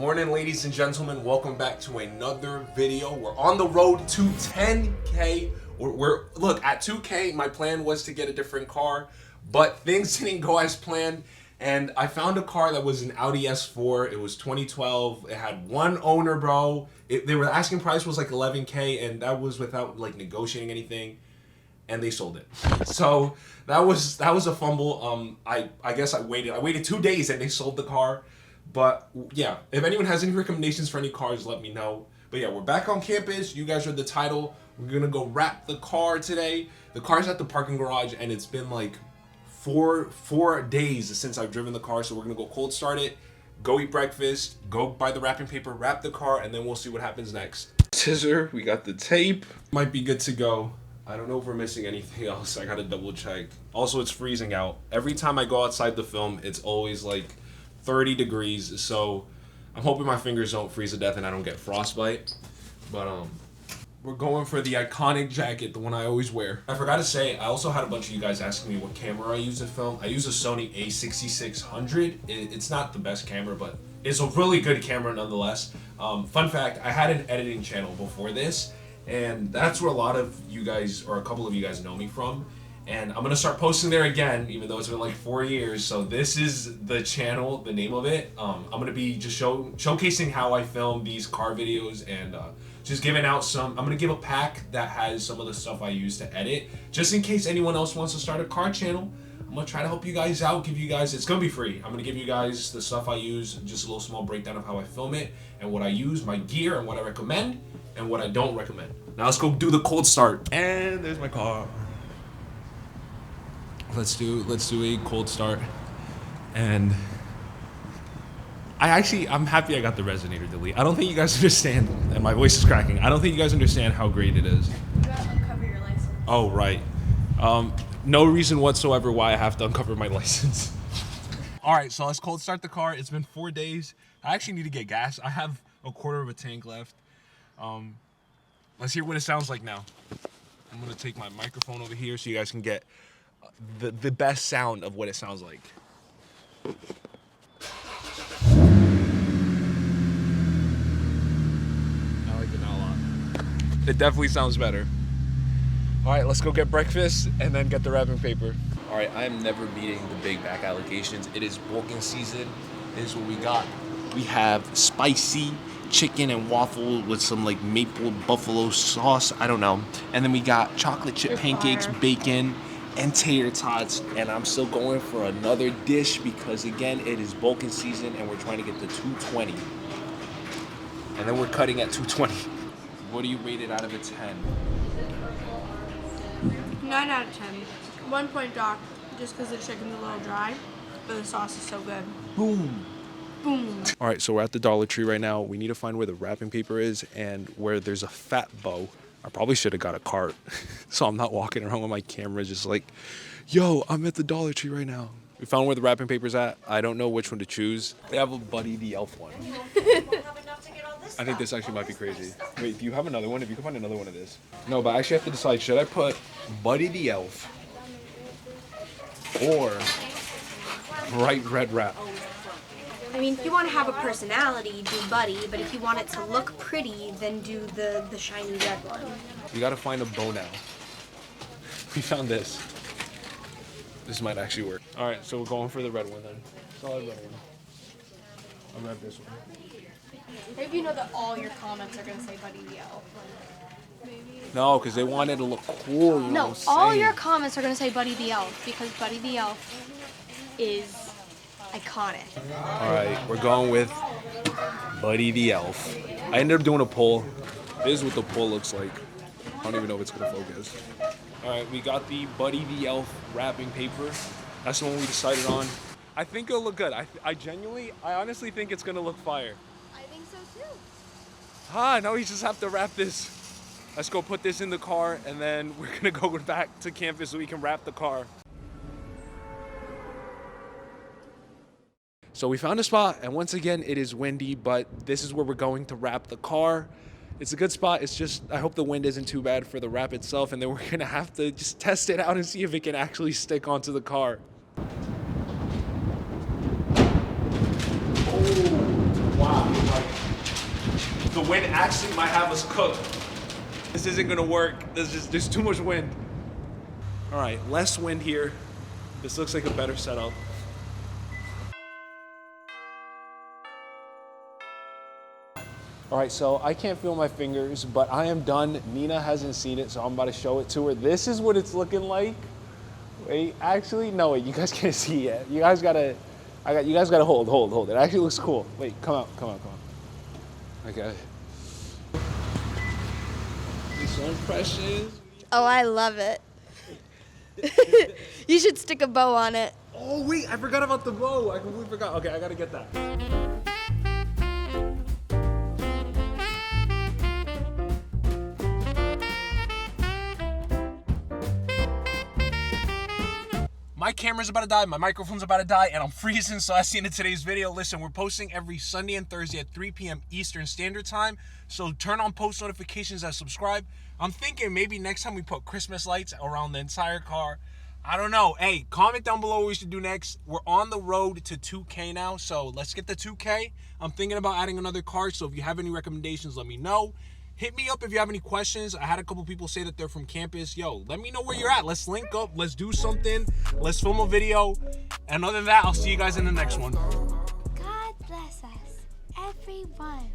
morning, ladies and gentlemen. Welcome back to another video. We're on the road to 10K. Look, at 2K, my plan was to get a different car, but things didn't go as planned. And I found a car that was an Audi S4. It was 2012. It had one owner, bro. They were asking price was like 11K, and that was without like negotiating anything. And they sold it. So that was a fumble. I guess I waited 2 days and they sold the car. But yeah, if anyone has any recommendations for any cars, let me know. But yeah, we're back on campus. You guys read the title. We're gonna go wrap the car today. The car's at the parking garage, and it's been like four days since I've driven the car. So we're gonna go cold start it, go eat breakfast, go buy the wrapping paper, wrap the car, and then we'll see what happens next. Scissor, we got the tape. Might be good to go. I don't know if we're missing anything else. I gotta double check. Also, it's freezing out. Every time I go outside the film, it's always like 30 degrees, so I'm hoping my fingers don't freeze to death and I don't get frostbite. But we're going for the iconic jacket, the one I always wear. I forgot to say, I also had a bunch of you guys asking me what camera I use to film. I use a Sony a6600. It's not the best camera, but it's a really good camera nonetheless. Fun fact, I had an editing channel before this, and that's where a lot of you guys, or a couple of you guys, know me from. And I'm gonna start posting there again, even though it's been like 4 years. So this is the channel, the name of it. I'm gonna be just showcasing how I film these car videos, and just giving out some. I'm gonna give a pack that has some of the stuff I use to edit, just in case anyone else wants to start a car channel. I'm gonna try to help you guys out, give you guys. It's gonna be free. I'm gonna give you guys the stuff I use, just a little small breakdown of how I film it and what I use, my gear, and what I recommend and what I don't recommend. Now let's go do the cold start. And there's my car. Let's do a cold start. And I'm happy I got the resonator delete. I don't think you guys understand, and my voice is cracking. I don't think you guys understand how great it is. You gotta uncover your license. Oh, right. No reason whatsoever why I have to uncover my license. All right, so let's cold start the car. It's been 4 days. I actually need to get gas. I have a quarter of a tank left. Let's hear what it sounds like now. I'm gonna take my microphone over here so you guys can get the best sound of what it sounds like. I like it now a lot. It definitely sounds better. All right, let's go get breakfast and then get the wrapping paper. All right, I am never meeting the big back allocations. It is bulking season. This is what we got. We have spicy chicken and waffle with some like maple buffalo sauce. I don't know. And then we got chocolate chip pancakes, bacon, and tater tots. And I'm still going for another dish because again, it is bulking season and we're trying to get to 220. And then we're cutting at 220. What do you rate it out of a 10? 9 out of 10. 1 point dock, just because the chicken's a little dry, but the sauce is so good. Boom. Boom. All right, so we're at the Dollar Tree right now. We need to find where the wrapping paper is and where there's a fat bow. I probably should have got a cart, so I'm not walking around with my camera just like, yo, I'm at the Dollar Tree right now. We found where the wrapping paper's at. I don't know which one to choose. They have a Buddy the Elf one. I think this actually might be crazy. Wait, do you have another one? If you can find another one of this. No, but I actually have to decide, should I put Buddy the Elf or bright red wrap? I mean, if you want to have a personality, do Buddy, but if you want it to look pretty, then do the shiny red one. We gotta find a bow now. We found this. This might actually work. All right, so we're going for the red one then. Solid red one. I'll grab this one. Maybe you know that all your comments are gonna say Buddy the Elf. No, because they want it to look cool. You know No, what I'm all saying? your comments are going to say Buddy the Elf, because Buddy the Elf is iconic. All right, we're going with Buddy the Elf. I ended up doing a poll. This is what the poll looks like. I don't even know if it's gonna focus. All right, we got the Buddy the Elf wrapping paper. That's the one we decided on. I think it'll look good. I honestly think it's gonna look fire. I think so too. Now we just have to wrap this. Let's go put this in the car, and then we're gonna go back to campus so we can wrap the car. So we found a spot, and once again, it is windy, but this is where we're going to wrap the car. It's a good spot. It's just, I hope the wind isn't too bad for the wrap itself, and then we're gonna have to just test it out and see if it can actually stick onto the car. Oh, wow. The wind actually might have us cooked. This isn't gonna work. There's too much wind. All right, less wind here. This looks like a better setup. All right, so I can't feel my fingers, but I am done. Nina hasn't seen it, so I'm about to show it to her. This is what it's looking like. Wait, actually, no, wait, you guys can't see yet. You guys gotta hold. It actually looks cool. Wait, come on. Okay. Some impressions. Oh, I love it. You should stick a bow on it. Oh wait, I forgot about the bow. I completely forgot. Okay, I gotta get that. My camera's about to die, my microphone's about to die, and I'm freezing, so I seen in today's video. Listen, we're posting every Sunday and Thursday at 3 p.m. Eastern Standard Time, so turn on post notifications and subscribe. I'm thinking maybe next time we put Christmas lights around the entire car. I don't know. Hey, comment down below what we should do next. We're on the road to 2K now, so let's get the 2K. I'm thinking about adding another car, so if you have any recommendations, let me know. Hit me up if you have any questions. I had a couple people say that they're from campus. Yo, let me know where you're at. Let's link up. Let's do something. Let's film a video. And other than that, I'll see you guys in the next one. God bless us, everyone.